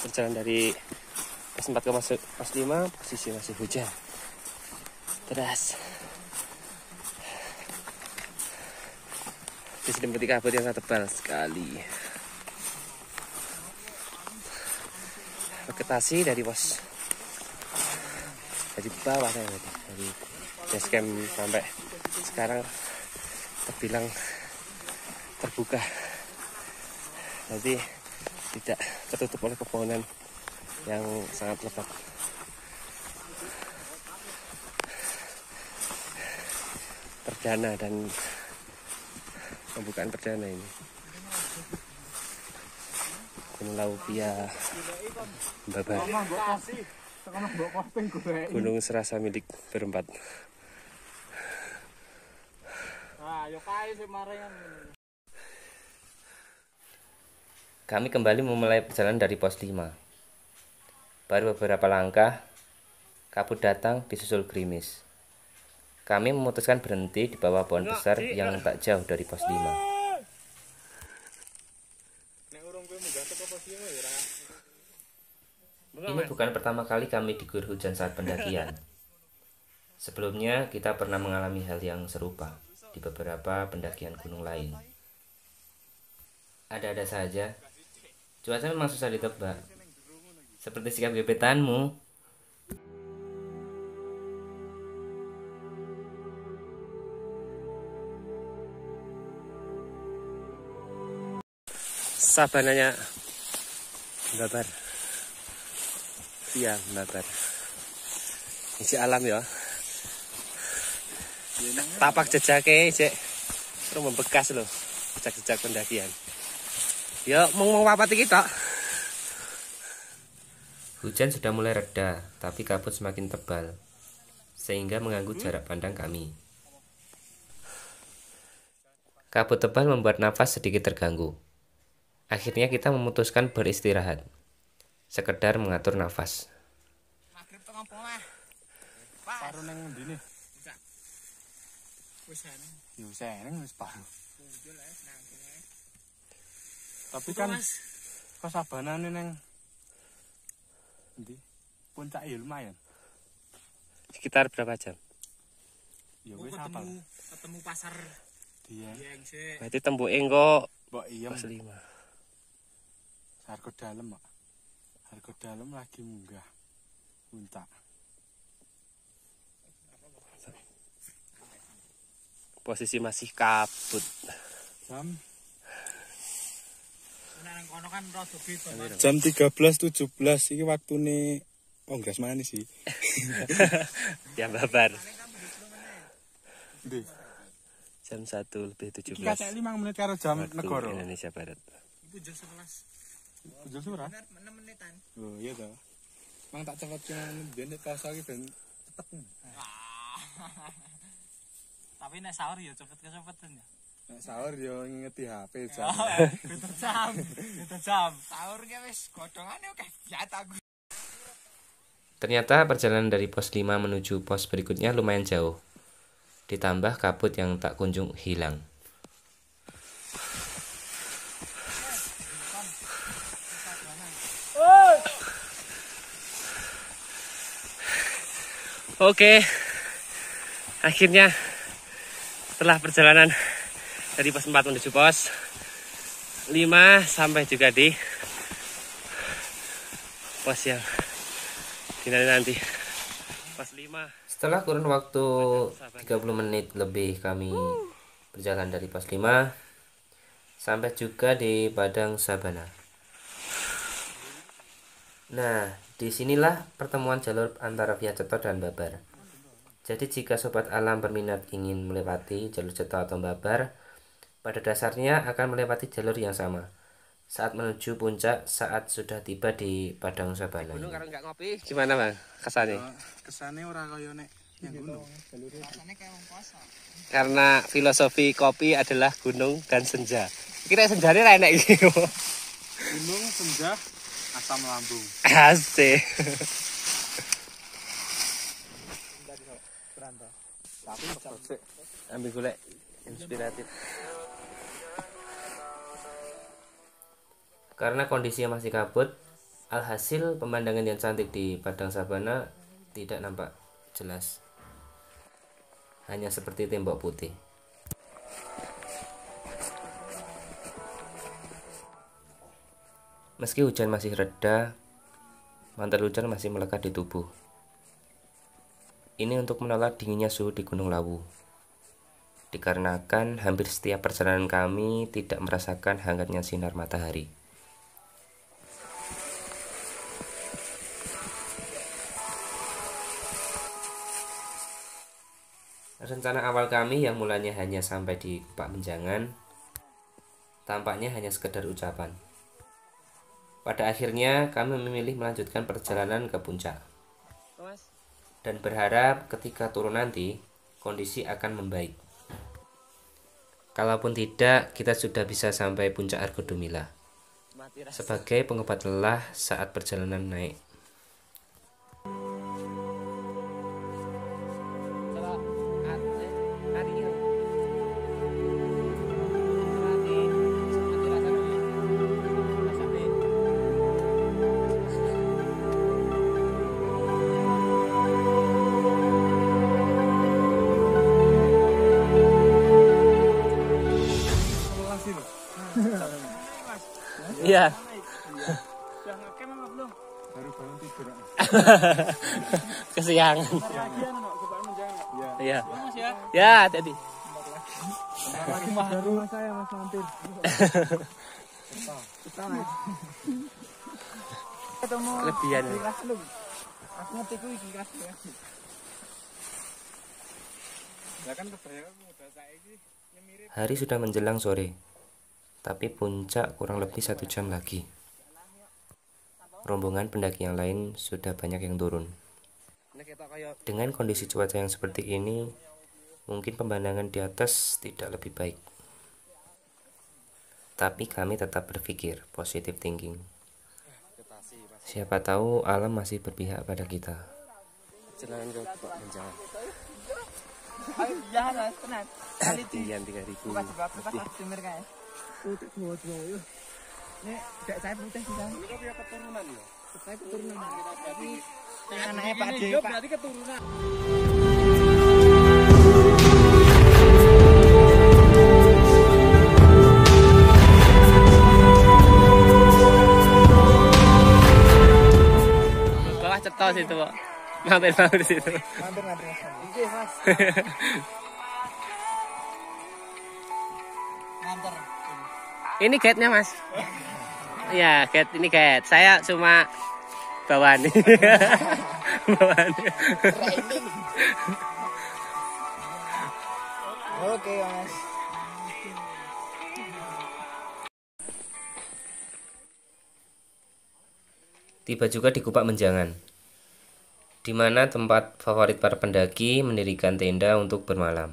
berjalan dari pos 4 ke pos 5, posisi masih hujan deras. Diselimuti kabut yang sangat tebal sekali. Vegetasi dari pos dari bawah dari base camp sampai sekarang terbilang terbuka, jadi tidak tertutup oleh pepohonan yang sangat lebat. Perdana dan pembukaan perdana ini Gunung Laupia Babar, gunung serasa milik berempat. Kami kembali memulai perjalanan dari pos 5. Baru beberapa langkah, kabut datang disusul gerimis. Kami memutuskan berhenti di bawah pohon besar yang tak jauh dari pos 5. Ini bukan pertama kali kami diguyur hujan saat pendakian. Sebelumnya kita pernah mengalami hal yang serupa di beberapa pendakian gunung lain. Ada-ada saja. Cuaca memang susah ditebak. Seperti sikap gebetanmu. Sabananya Babar. Iya, Babar. Isi alam ya. Tapak jejake cek terus membekas loh. Jejak-jejak pendakian. Ya, mau apa kita? Hujan sudah mulai reda, tapi kabut semakin tebal, sehingga mengganggu jarak pandang kami. Kabut tebal membuat nafas sedikit terganggu. Akhirnya kita memutuskan beristirahat, sekedar mengatur nafas. Tapi kan kesabanane neng puncak ya lumayan. Sekitar berapa jam? Ya wis apa? Ketemu pasar Dia. Berarti tembuke kok Mbok iem. pos 5. Harga dalam, Mak. Harga dalam lagi munggah puncak. Posisi masih kabut. Jam 13.17 iki waktune onggas mana sih? Ya Babar. Ndi? Jam 1:17. Iki kacek 5 menit karo jam waktu negara. Indonesia Barat. Ibu jam 11. Jam surah? 6 menitan. Oh iya toh. Mang tak cepet cuman biyen nek poso iki ben cepet. Tapi nek sahur ya cepet-cepetan ya. Nek sahur yo ngingeti HP jam. Beda jam. Beda jam. Sahurnya wis godhongane oke biat aku. Ternyata perjalanan dari pos 5 menuju pos berikutnya lumayan jauh. Ditambah kabut yang tak kunjung hilang. Oke, akhirnya setelah perjalanan dari pos 4 menuju pos 5 sampai juga di pos yang nanti pos 5. Setelah kurun waktu 30 menit lebih kami berjalan dari pos 5 sampai juga di Padang Sabana. Nah, disinilah pertemuan jalur antara Via Ceto dan Babar. Jadi jika sobat alam berminat ingin melewati jalur Ceto atau Babar, pada dasarnya akan melewati jalur yang sama saat menuju puncak saat sudah tiba di Padang Sabana. Gunung karena nggak ngopi, gimana bang kesannya? Kesane ora kaya nek yang gunung. Rasanya kayak wong poso. Karena filosofi kopi adalah gunung dan senja. Kira senjanya lah enak gitu. Gunung, senja, asam lambung. Asik. Ambil golek inspiratif. Karena kondisinya masih kabut, Alhasil pemandangan yang cantik di padang sabana tidak nampak jelas, hanya seperti tembok putih. Meski hujan masih reda, mantel hujan masih melekat di tubuh. Ini untuk menolak dinginnya suhu di Gunung Lawu. Dikarenakan hampir setiap perjalanan kami tidak merasakan hangatnya sinar matahari. Rencana awal kami yang mulanya hanya sampai di Kupak Menjangan, tampaknya hanya sekedar ucapan. Pada akhirnya kami memilih melanjutkan perjalanan ke puncak dan berharap ketika turun nanti kondisi akan membaik. Kalaupun tidak, kita sudah bisa sampai puncak Argodumila sebagai pengobat lelah saat perjalanan naik. Iya. Baru bangun tidur. Kesiangan. Iya. Ya, tadi. Rumah saya Mas mampir. Ketemu Kelebihan. Aku ngerti ku iki kelas ya. Lah kan kebayang udah saiki mirip. Hari sudah menjelang sore, tapi puncak kurang lebih 1 jam lagi. Rombongan pendaki yang lain sudah banyak yang turun. Dengan kondisi cuaca yang seperti ini, mungkin pemandangan di atas tidak lebih baik. Tapi kami tetap berpikir positive thinking. Siapa tahu alam masih berpihak pada kita. Jalan ke Kupak Menjangan. Ayo jalan tenang. Kali Ketinggian 3.000. Ini tidak saya putih bisa. Ini kok punya keturunan ya? Saya keturunan. Berarti Anaknya Pak D. Pak. berarti keturunan. Bawah cetos itu, Pak. Mampir di situ. Mampir Mas. Oke, Mas. Mampir. Ini gate-nya, Mas. Iya, gate ini gate. Saya cuma bawaan. Bawaan. Oke, Mas. Tiba juga di Kupak Menjangan, di mana tempat favorit para pendaki mendirikan tenda untuk bermalam.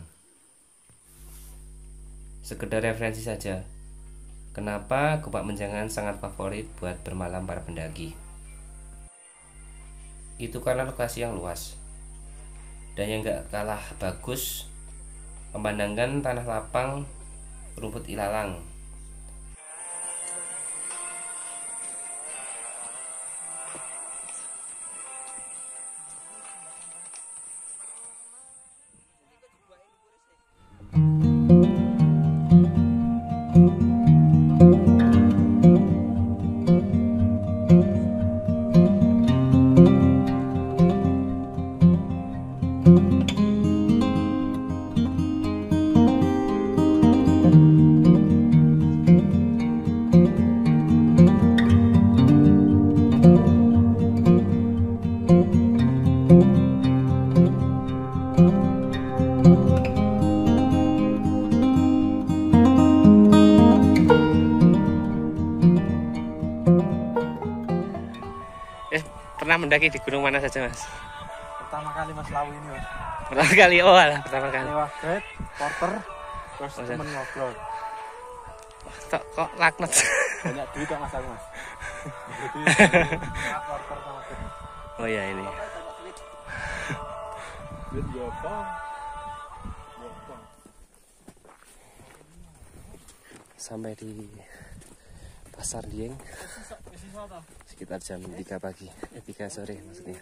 Sekedar referensi saja, kenapa Kupak Menjangan sangat favorit buat bermalam para pendaki. Itu karena lokasi yang luas, dan yang gak kalah bagus, pemandangan tanah lapang, rumput ilalang. Pernah mendaki di gunung mana saja, Mas? Pertama kali Mas Lawu ini, Mas. Pertama kali, oh alah, pertama kali. Lewat guide, porter, terus Oh, temen ngobrol. Kok laknat? Banyak duit kok Mas aku, Mas. Jadi porter sama guide. Oh ya ini. Duit gopong. Gopong. Sampai di Pasar Dieng. sekitar jam 3 pagi, 3 sore maksudnya.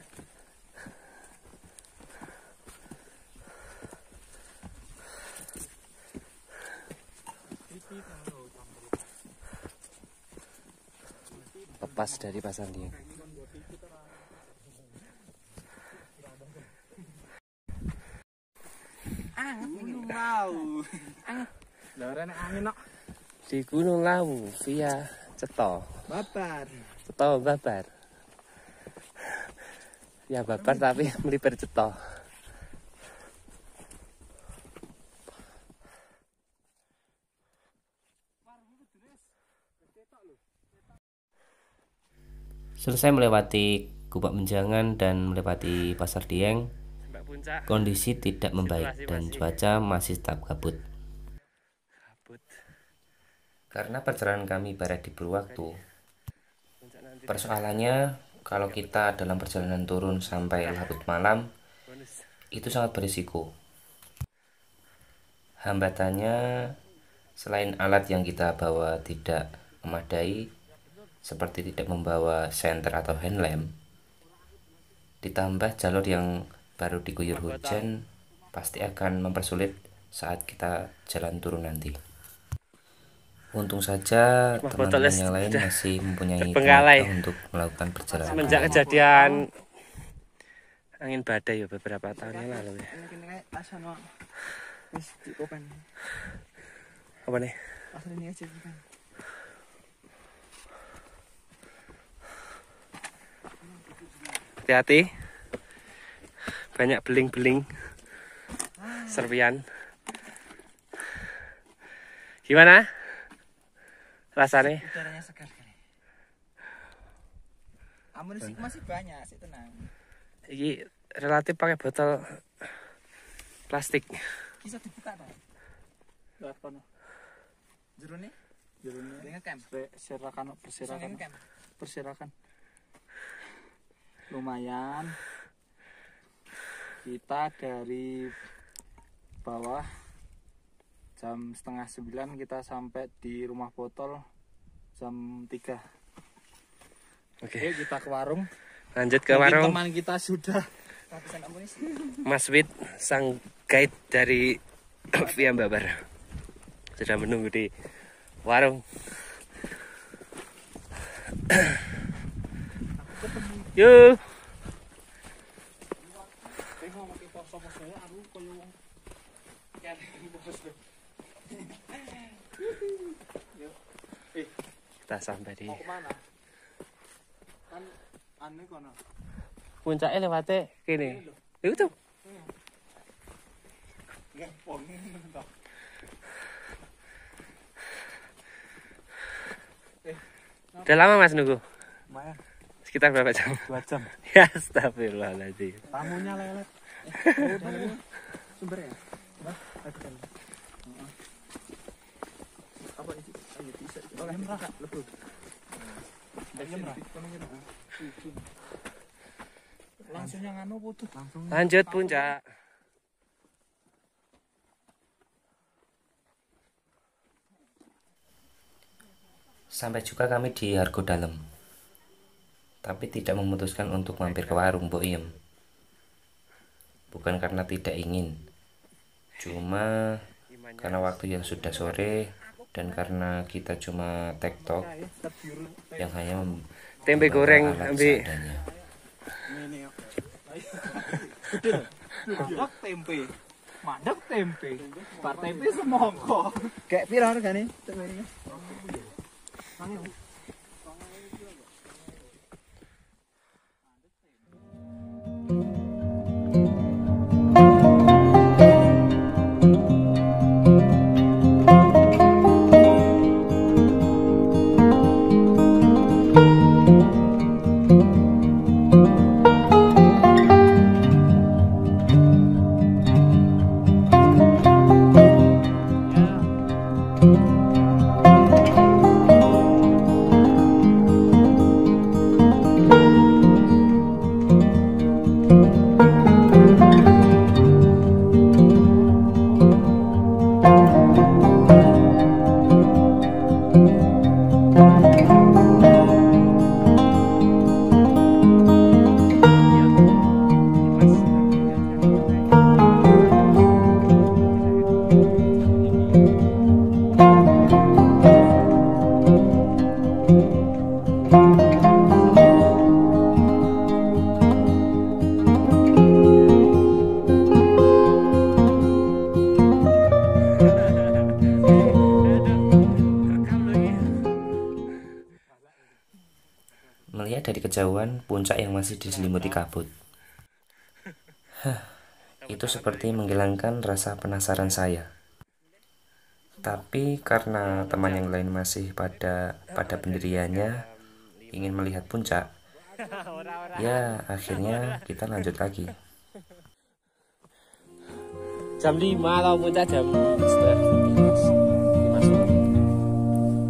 Lepas dari Pasar Dieng. Di Gunung Lawu via Ceto. Babar. Ceto Babar. Ya Babar tapi melipir Ceto. Selesai melewati Kubak Menjangan dan melewati Pasar Dieng, kondisi tidak membaik dan cuaca masih tetap kabut. Karena perjalanan kami ibarat diburu waktu. Persoalannya, kalau kita dalam perjalanan turun sampai larut malam, itu sangat berisiko. Hambatannya, selain alat yang kita bawa tidak memadai, seperti tidak membawa senter atau handlamp, ditambah jalur yang baru diguyur hujan, pasti akan mempersulit saat kita jalan turun nanti. Untung saja teman-teman yang lain masih mempunyai tenaga untuk melakukan perjalanan. Semenjak kejadian angin badai ya beberapa tahun yang lalu ya. Apa nih? Hati-hati. Banyak beling-beling. Serpian. Gimana? Rasanya? Udaranya segar kali. Amunisi masih banyak, sih tenang. Ini relatif pakai botol plastik. Bisa dibuka tak? Lihat kono. Jerone? Jerone. Ngecamp. Persirakan, persirakan. Ngecamp. Persirakan. Lumayan. Kita dari bawah jam 8:30 kita sampai di rumah botol jam 3. Oke. Yuk kita ke warung. Lanjut ke Mungkin warung. teman kita sudah Habisan amunisi. Mas Wid, sang guide dari Via Babar, sudah menunggu di warung. Yuk. Kita sampai di mau kemana? Kan aneh kono. puncaknya lewatnya kini. Itu. Ngepong. Udah lama Mas nunggu? Lumayan. Sekitar berapa jam? 2 jam. Ya astagfirullahaladzim. Tamunya lelet. Sumber ya? Apa ini? Ayo bisa. Oleh merah lebih. Langsung yang anu putus. Langsung. Lanjut puncak. Sampai juga kami di Argo Dalem, tapi tidak memutuskan untuk mampir ke warung Mbok Iem. Bukan karena tidak ingin, cuma karena waktu yang sudah sore dan karena kita cuma tektok yang hanya Tempe goreng ambil. Mandek tempe. Mandek tempe. Bar tempe semongko. Kayak pira hargane? Melihat dari kejauhan puncak yang masih diselimuti kabut. Itu seperti menghilangkan rasa penasaran saya. Tapi karena teman yang lain masih pada pendiriannya ingin melihat puncak, ya akhirnya kita lanjut lagi. Jam 5 atau puncak jam setengah 5 sore.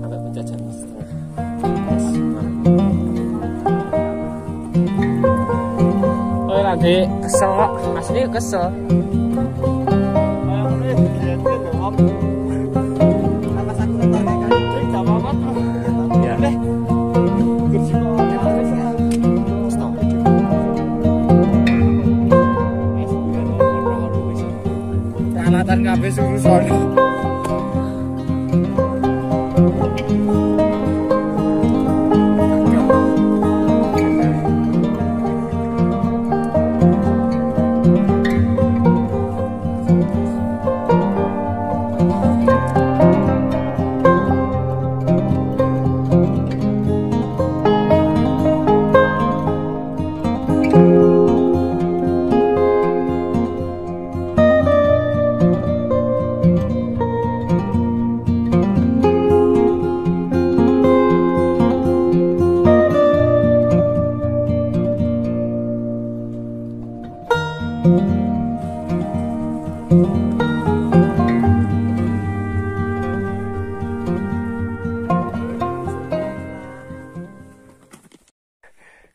Sampai puncak jam setengah 11 malam. Oh nanti kesel kok, asli kesel. Alatan kabeh suruh sono.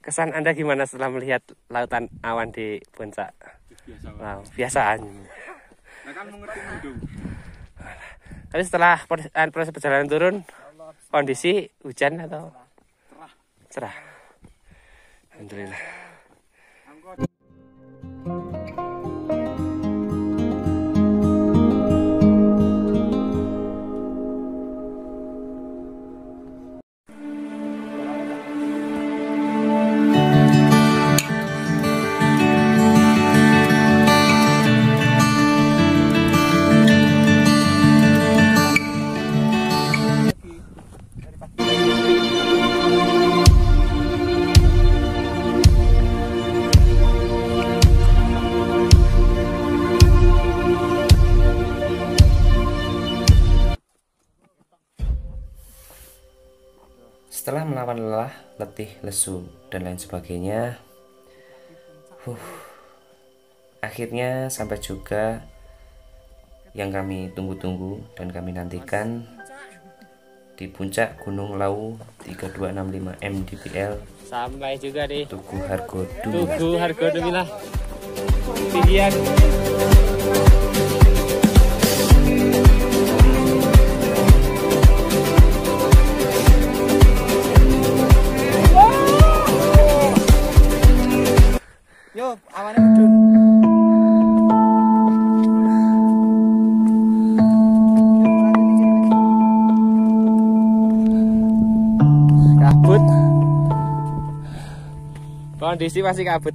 Kesan Anda gimana setelah melihat lautan awan di puncak? Wow, biasaan. Nah kan mengerti mendung. Tapi setelah proses perjalanan turun, kondisi hujan atau cerah? Alhamdulillah. Setelah melawan lelah, letih, lesu, dan lain sebagainya, akhirnya sampai juga yang kami tunggu-tunggu dan kami nantikan di puncak Gunung Lawu 3265 mdpl. Sampai juga di Tugu Hargodu. Tugu Hargodu Milah. Tinggian. Yo, awannya mudun. Kabut. Kondisi masih kabut.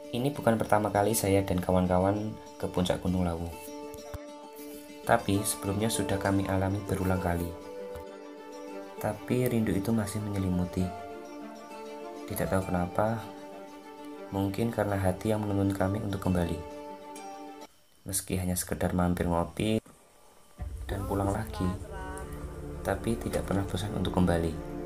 Ini bukan pertama kali saya dan kawan-kawan ke puncak Gunung Lawu. Tapi sebelumnya sudah kami alami berulang kali. Tapi rindu itu masih menyelimuti. Tidak tahu kenapa, mungkin karena hati yang menuntun kami untuk kembali. Meski hanya sekedar mampir ngopi dan pulang lagi, tapi tidak pernah bosan untuk kembali.